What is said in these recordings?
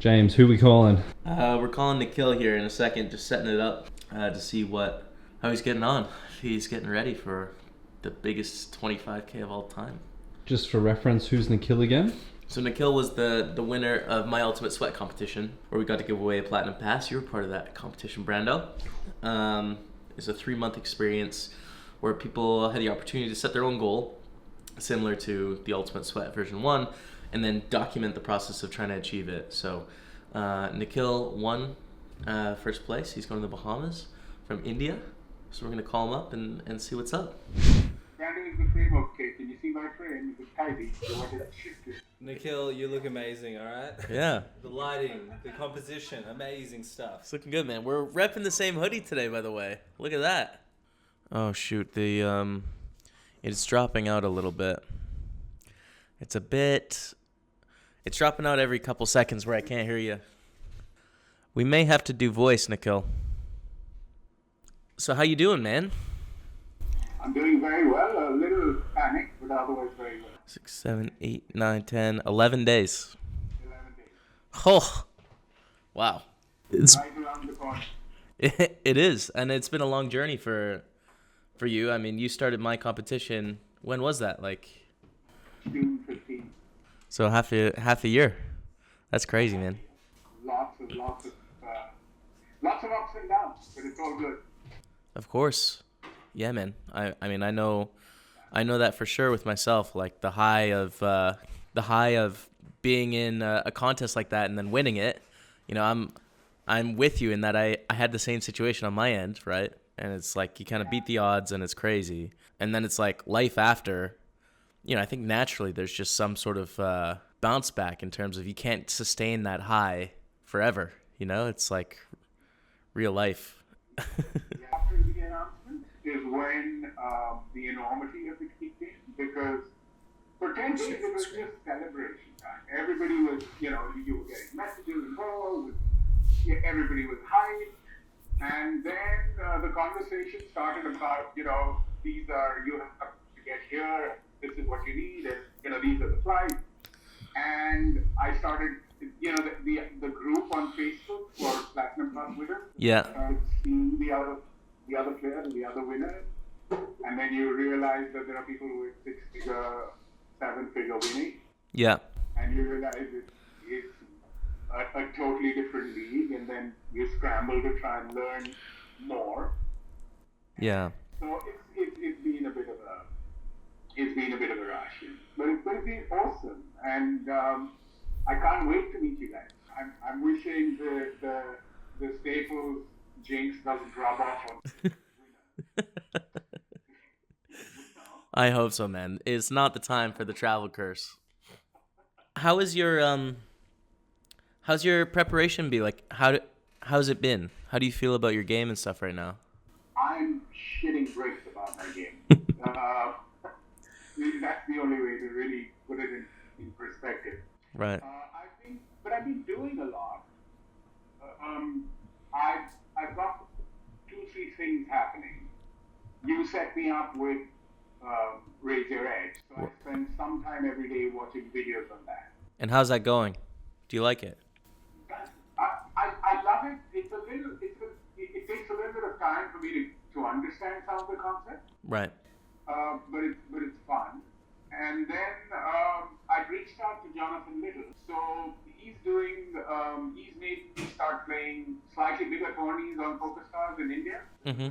James, who we calling? We're calling Nikhil here in a second, just setting it up to see how he's getting on. If he's getting ready for the biggest 25K of all time. Just for reference, who's Nikhil again? So Nikhil was the winner of my Ultimate Sweat competition, where we got to give away a platinum pass. You were part of that competition, Brando. It's a 3-month experience where people had the opportunity to set their own goal, similar to the Ultimate Sweat version 1, and then document the process of trying to achieve it. So Nikhil won first place. He's going to the Bahamas from India. So we're going to call him up and see what's up. Brandon is the frame of cake. Can you see my frame? It's tidy. So what is shifted? Nikhil, you look amazing, alright? Yeah. The lighting, the composition, amazing stuff. It's looking good, man. We're repping the same hoodie today, by the way. Look at that. Oh, shoot. It's dropping out a little bit. It's dropping out every couple seconds where I can't hear you. We may have to do voice, Nikhil. So how you doing, man? I'm doing very well. A little panicked, but otherwise very well. 6, 7, 8, 9, 10, 11 days. 11 days. Oh, wow. It's Right around the corner. it is, and it's been a long journey for you. I mean, you started my competition. When was that? Like June 15th. so half a year. That's crazy, man. Lots of ups and downs, but it's all good. Of course. Yeah, man. I mean, I know that for sure with myself. Like the high of being in a contest like that and then winning it. You know, I'm with you in that I had the same situation on my end, right? And it's like you kind of beat the odds and it's crazy. And then it's like life after. You know, I think naturally there's just some sort of bounce back in terms of you can't sustain that high forever. You know, it's like real life. After the announcement is when the enormity of it kicked in, because for 10 days it was just celebration time. Everybody was, you were getting messages and calls, everybody was hyped, and then the conversation started about, you have to get here, this is what you need, and, these are the flights. And I started, the group on Facebook for Platinum Plus winners. Yeah. Seeing the other player and the other winner, and then you realize that there are people with 6-figure, 7-figure winning. Yeah. And you realize it's a totally different league, and then you scramble to try and learn more. Yeah. So it's been a bit of a rush, but it's been awesome, and I can't wait to meet you guys. I'm wishing the Staples jinx doesn't drop off on. I hope so, man. It's not the time for the travel curse. How's your preparation be? Like how's it been? How do you feel about your game and stuff right now? I'm shitting bricks about my game. That's the only way to really put it in perspective. Right. I've been doing a lot. I've got 2-3 things happening. You set me up with Raise Your Edge, so I spend some time every day watching videos on that. And how's that going? Do you like it? I love it. It takes a little bit of time for me to understand some of the concepts. Right. But it's fun. And then I reached out to Jonathan Little. So he's made me start playing slightly bigger tourneys on PokerStars in India. Mm-hmm.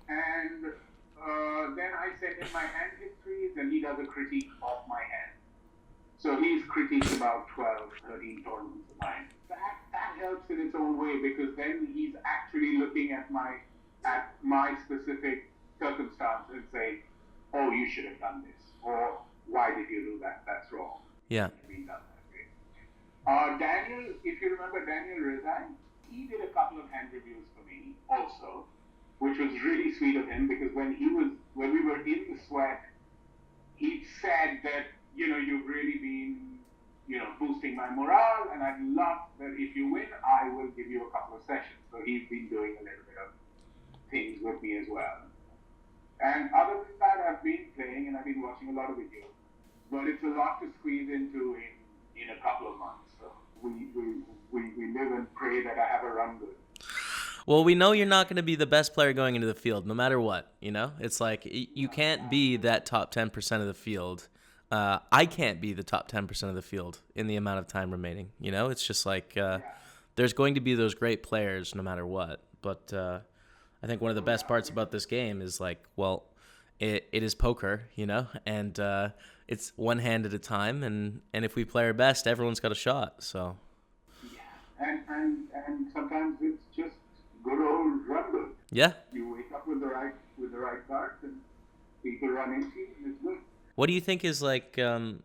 And then I send him my hand histories, and he does a critique of my hand. So he's critiqued about 12, 13 tournaments of mine. That helps in its own way, because then he's actually looking at my specific circumstance and saying, oh, you should have done this, or why did you do that? That's wrong. Yeah. Being done that way. Daniel, if you remember Daniel Rizai, he did a couple of hand reviews for me also, which was really sweet of him, because when we were in the sweat, he said that, you've really been, boosting my morale, and I'd love that if you win, I will give you a couple of sessions. So he's been doing a little bit of things with me as well. And other than that, I've been playing and I've been watching a lot of videos. But it's a lot to squeeze into in a couple of months. So we live and pray that I have a run good. Well, we know you're not going to be the best player going into the field, no matter what. You know, it's like you can't be that top 10% of the field. I can't be the top 10% of the field in the amount of time remaining. You know, it's just like there's going to be those great players no matter what. But I think one of the best parts about this game is like, well, it is poker, you know, and it's one hand at a time. And if we play our best, everyone's got a shot. So. Yeah, and sometimes it's just good old run good. Yeah. You wake up with the right cards and people run into you and it's good. What do you think is like the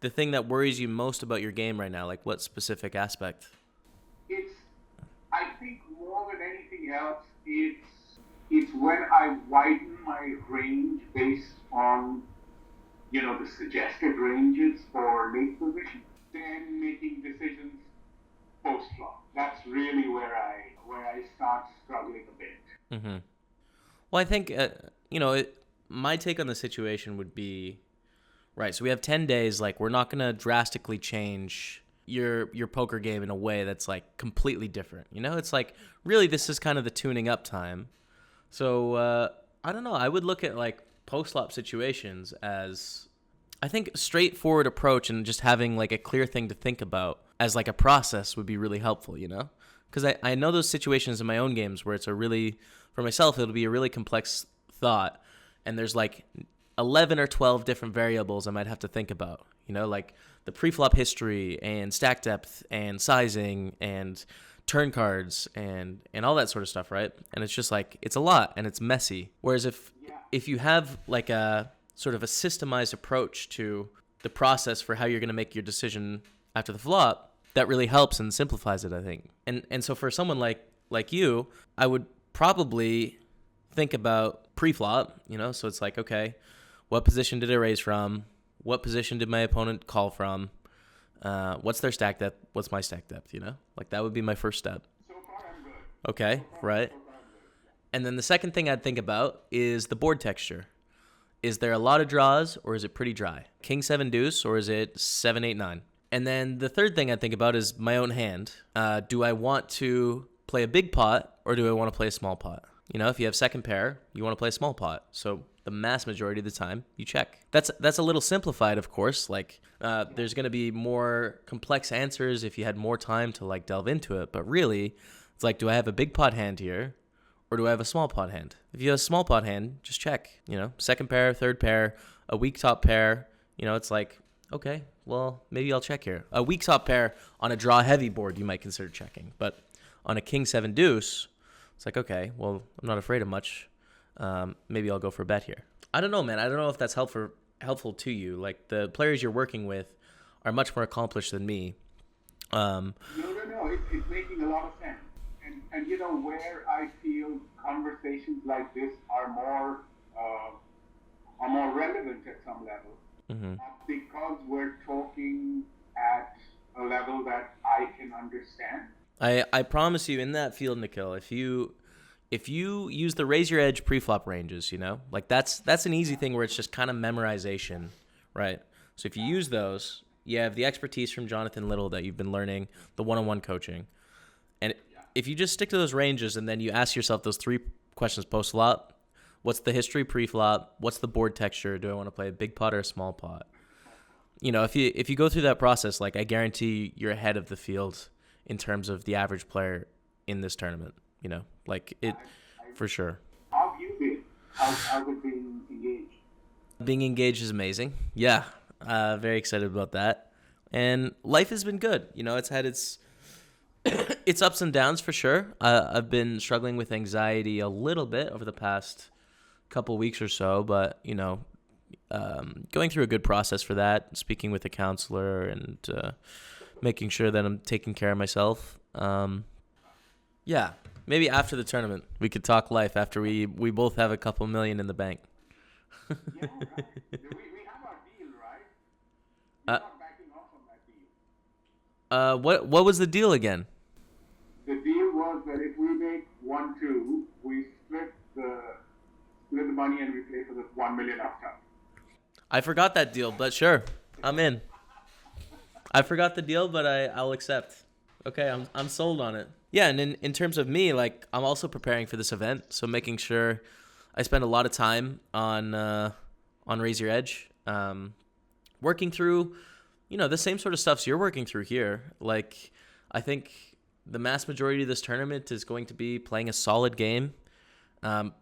thing that worries you most about your game right now? Like what specific aspect? I think more than anything else, it's when I widen my range based on, the suggested ranges for late position, then making decisions post flop. That's really where I start struggling a bit. Mm-hmm. Well, I think my take on the situation would be, right, so we have 10 days, like we're not going to drastically change your poker game in a way that's like completely different. It's like really this is kind of the tuning up time. So I don't know, I would look at like post-flop situations as I think a straightforward approach and just having like a clear thing to think about as like a process would be really helpful, because I know those situations in my own games where it's for myself, it'll be a really complex thought and there's like 11 or 12 different variables I might have to think about, like the pre-flop history and stack depth and sizing and turn cards and all that sort of stuff, right? And it's just like, it's a lot and it's messy. Whereas if you have like a sort of a systemized approach to the process for how you're going to make your decision after the flop, that really helps and simplifies it, I think. And so for someone like you, I would probably think about pre-flop, so it's like, okay, what position did I raise from? What position did my opponent call from? What's their stack depth? What's my stack depth, Like that would be my first step. So far I'm good. Okay, right. And then the second thing I'd think about is the board texture. Is there a lot of draws or is it pretty dry? King 7 deuce or is it 7 8 9? And then the third thing I'd think about is my own hand. Do I want to play a big pot or do I want to play a small pot? If you have second pair, you want to play a small pot. So the mass majority of the time, you check. That's a little simplified, of course. Like there's going to be more complex answers if you had more time to like delve into it. But really, it's like, do I have a big pot hand here or do I have a small pot hand? If you have a small pot hand, just check. Second pair, third pair, a weak top pair. It's like, okay, well, maybe I'll check here. A weak top pair on a draw heavy board, you might consider checking. But on a king 7 deuce, it's like, okay, well, I'm not afraid of much. Maybe I'll go for a bet here. I don't know, man. I don't know if that's helpful to you. Like the players you're working with are much more accomplished than me. No. It's making a lot of sense. And where I feel conversations like this are more relevant at some level, mm-hmm. because we're talking at a level that I can understand. I promise you, in that field, Nikhil, if you use the raise your edge pre-flop ranges, like that's an easy thing where it's just kind of memorization, right? So if you use those, you have the expertise from Jonathan Little that you've been learning, the one-on-one coaching. And if you just stick to those ranges and then you ask yourself those 3 questions post-flop, what's the history pre-flop? What's the board texture? Do I want to play a big pot or a small pot? If you go through that process, like I guarantee you're ahead of the field in terms of the average player in this tournament, like it for sure. How have you been? How's it being engaged? Being engaged is amazing. Yeah. Very excited about that. And life has been good. It's had its ups and downs for sure. I've been struggling with anxiety a little bit over the past couple weeks or so, but, going through a good process for that, speaking with a counselor and making sure that I'm taking care of myself. Yeah, maybe after the tournament we could talk life after we both have a couple million in the bank. Yeah, right. We have our deal, right? We're not backing off on that deal. What was the deal again? The deal was that if we make 1-2, we split the money and we play for the 1 million outcome. I forgot that deal, but sure, I'm in. I forgot the deal, but I'll accept. Okay, I'm sold on it. Yeah, and in terms of me, like I'm also preparing for this event, so making sure I spend a lot of time on Raise Your Edge, working through, the same sort of stuffs you're working through here. Like I think the mass majority of this tournament is going to be playing a solid game.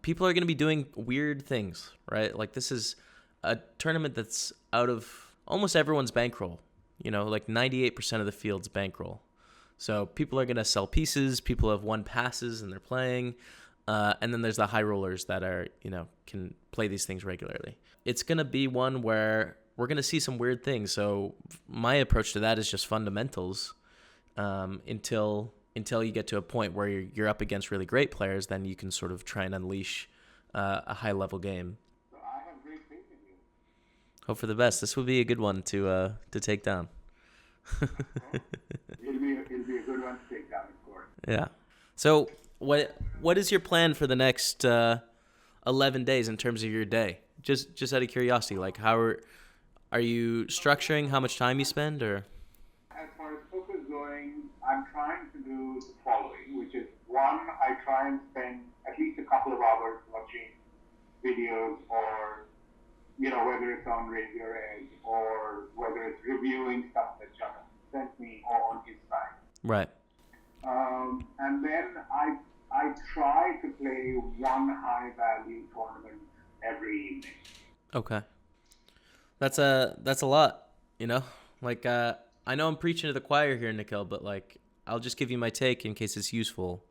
People are going to be doing weird things, right? Like this is a tournament that's out of almost everyone's bankroll. Like 98% of the field's bankroll. So people are going to sell pieces. People have won passes and they're playing. And then there's the high rollers that are, can play these things regularly. It's going to be one where we're going to see some weird things. So my approach to that is just fundamentals until you get to a point where you're up against really great players. Then you can sort of try and unleash a high-level game. So I have great faith in you. Hope for the best. This will be a good one to take down. It'll be a good one to take down, of course. Yeah. So what is your plan for the next 11 days in terms of your day? Just out of curiosity, like how are you structuring how much time you spend, or? As far as poker is going, I'm trying to do the following, which is one, I try and spend at least a couple of hours watching videos or, whether it's on Raise Your Edge or whether it's reviewing stuff that Jonathan sent me or on his site. Right. And then I try to play one high value tournament every evening. Okay. That's a lot, Like I know I'm preaching to the choir here, Nikhil, but like I'll just give you my take in case it's useful.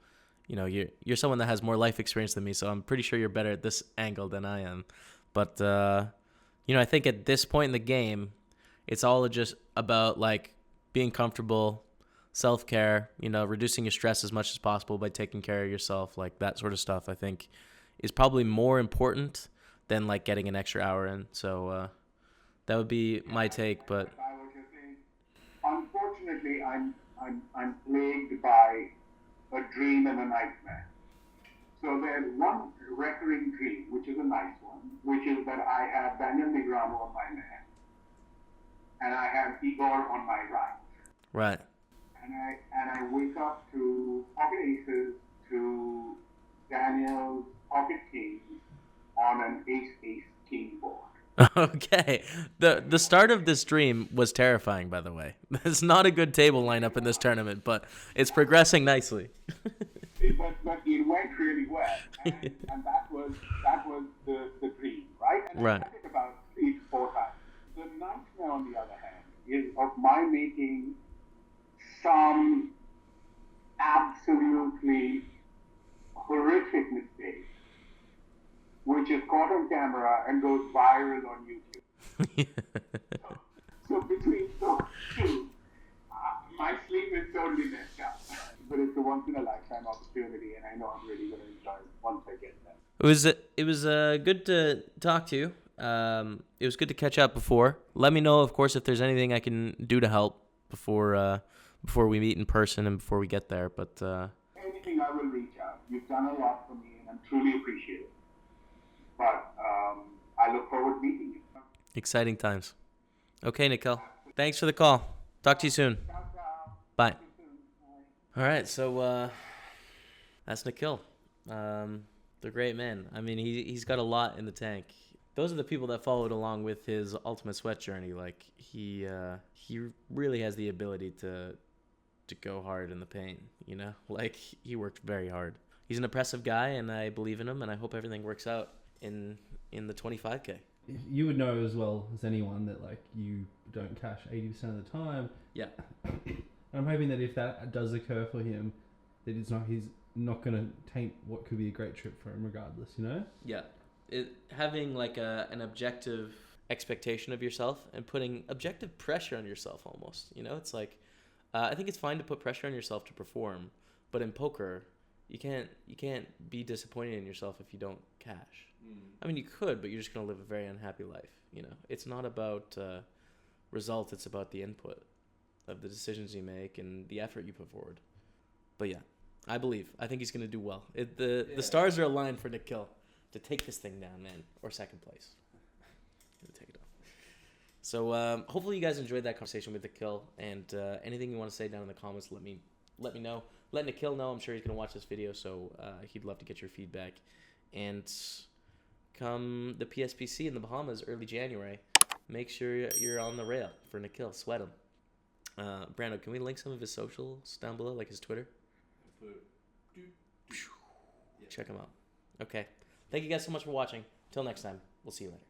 You're someone that has more life experience than me, so I'm pretty sure you're better at this angle than I am. But I think at this point in the game, it's all just about like being comfortable, self-care, reducing your stress as much as possible by taking care of yourself, like that sort of stuff, I think is probably more important than like getting an extra hour in. So that would be my take, but If I were to say, unfortunately, I'm plagued by a dream and a nightmare. So there's one recurring dream, which is a nice one, which is that I have Daniel Negreanu on my left, and I have Igor on my right. right. And I wake up to pocket aces, to Daniel's pocket kings on an ace-king board. Okay. The start of this dream was terrifying, by the way. It's not a good table lineup in this tournament, but it's progressing nicely. But it went really well, and that was the dream, right? And Right. I had it about 3 to 4 times. The nightmare, on the other hand, is of my making some absolutely horrific mistake, which is caught on camera and goes viral on YouTube. So between those two, my sleep is totally messed up. But it's a once in a lifetime opportunity, and I know I'm really going to enjoy it once I get there. It was good to talk to you. It was good to catch up before. Let me know, of course, if there's anything I can do to help before we meet in person and before we get there. But Anything, I will reach out. You've done a lot for me, and I'm truly appreciative. But I look forward to meeting you. exciting times. Okay, Nikhil. Thanks for the call. Talk to you soon. Ciao, ciao. Bye. See you soon. Bye. All right, so that's Nikhil, the great man. I mean, he's got a lot in the tank. Those are the people that followed along with his Ultimate Sweat journey. Like he really has the ability to go hard in the paint. Like he worked very hard. He's an impressive guy, and I believe in him, and I hope everything works out in the 25K. You would know as well as anyone that like you don't cash 80% of the time. Yeah. I'm hoping that if that does occur for him, that he's not going to taint what could be a great trip for him regardless, Yeah. Having like an objective expectation of yourself and putting objective pressure on yourself almost, it's like, I think it's fine to put pressure on yourself to perform, but in poker, you can't be disappointed in yourself if you don't cash. I mean, you could, but you're just going to live a very unhappy life, It's not about result, it's about the input of the decisions you make and the effort you put forward. But yeah, I think he's going to do well. The stars are aligned for Nikhil to take this thing down, man, or second place. Take it off. So hopefully you guys enjoyed that conversation with Nikhil, and anything you want to say down in the comments, let me let me know. Let Nikhil know. I'm sure he's gonna watch this video, so he'd love to get your feedback. And come the PSPC in the Bahamas early January, make sure you're on the rail for Nikhil. Sweat him. Brando, can we link some of his socials down below, like his Twitter? Check him out. Okay. Thank you guys so much for watching. Till next time, we'll see you later.